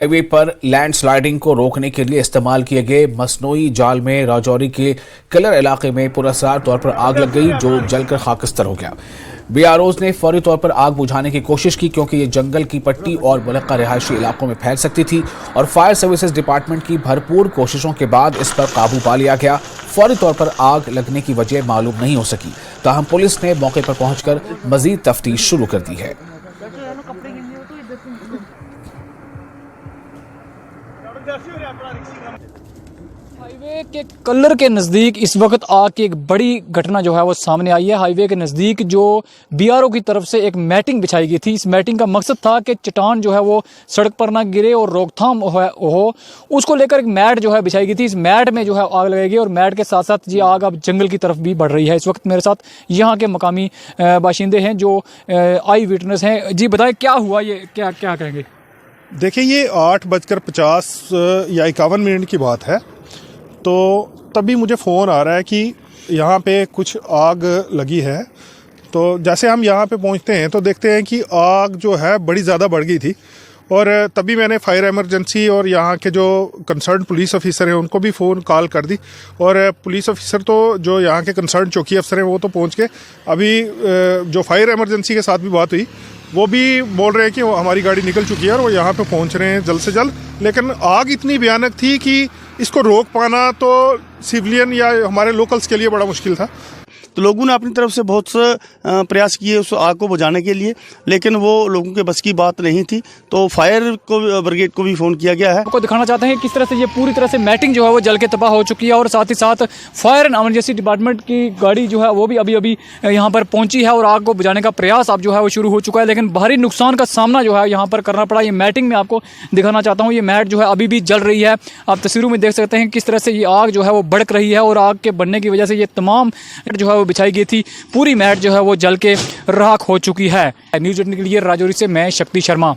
Highway पर landsliding को रोकने के लिए इस्तेमाल किए गए मसनूई जाल में राजौरी के किलर इलाके में पुरअसरार तौर पर आग लग गई, जो जलकर खाकस्तर हो गया। बीआरओज ने फौरी तौर पर आग बुझाने की कोशिश की, क्योंकि ये जंगल की पट्टी और मुलक्का रिहायशी इलाकों में फैल सकती थी और फायर सर्विसेज डिपार्टमेंट की भरपूर कोशिशों के बाद इस पर काबू पा लिया गया। फौरी तौर पर आग लगने की वजह मालूम नहीं हो सकी, ताहम पुलिस ने मौके पर पहुंचकर मजीद तफ्तीश शुरू कर दी है। हाईवे के कलर के नज़दीक इस वक्त आग की एक बड़ी घटना जो है वो सामने आई है। हाईवे के नज़दीक जो बीआरओ की तरफ से एक मैटिंग बिछाई गई थी, इस मैटिंग का मकसद था कि चट्टान जो है वो सड़क पर ना गिरे और रोकथाम हो, उसको लेकर एक मैट जो है बिछाई गई थी। इस मैट में जो है आग लगेगी और मैट के साथ साथ ये आग अब जंगल की तरफ भी बढ़ रही है। इस वक्त मेरे साथ यहाँ के मकामी बाशिंदे हैं जो आई विटनेस हैं। जी बताएं क्या हुआ, ये क्या क्या कहेंगे? देखिए, ये 8:50 या 51 मिनट की बात है। तो तभी मुझे फ़ोन आ रहा है कि यहाँ पे कुछ आग लगी है। तो जैसे हम यहाँ पे पहुँचते हैं तो देखते हैं कि आग जो है बड़ी ज़्यादा बढ़ गई थी, और तभी मैंने फायर इमरजेंसी और यहाँ के जो कंसर्न पुलिस ऑफिसर हैं उनको भी फ़ोन कॉल कर दी। और पुलिस ऑफिसर तो जो यहाँ के कंसर्न चौकी अफसर हैं वो तो पहुँच के अभी जो फायर इमरजेंसी के साथ भी बात हुई, वो भी बोल रहे हैं कि हमारी गाड़ी निकल चुकी है और वो यहाँ पे पहुँच रहे हैं जल्द से जल्द। लेकिन आग इतनी भयानक थी कि इसको रोक पाना तो सिविलियन या हमारे लोकल्स के लिए बड़ा मुश्किल था। तो लोगों ने अपनी तरफ से बहुत से प्रयास किए उस आग को बुझाने के लिए, लेकिन वो लोगों के बस की बात नहीं थी। तो फायर को ब्रिगेड को भी फ़ोन किया गया है। आपको दिखाना चाहते हैं किस तरह से ये पूरी तरह से मैटिंग जो है वो जल के तबाह हो चुकी है, और साथ ही साथ फायर एंड इमरजेंसी डिपार्टमेंट की गाड़ी जो है वो भी अभी अभी यहाँ पर पहुंची है और आग को बुझाने का प्रयास अब जो है वो शुरू हो चुका है। लेकिन भारी नुकसान का सामना जो है यहाँ पर करना पड़ा। ये मैटिंग में आपको दिखाना चाहता हूँ, ये मैट जो है अभी भी जल रही है। आप तस्वीरों में देख सकते हैं किस तरह से ये आग जो है वो भड़क रही है, और आग के बढ़ने की वजह से ये तमाम जो है वो बिछाई गई थी, पूरी मैट जो है वो जल के राख हो चुकी है। न्यूज़ 18 के लिए राजौरी से मैं शक्ति शर्मा।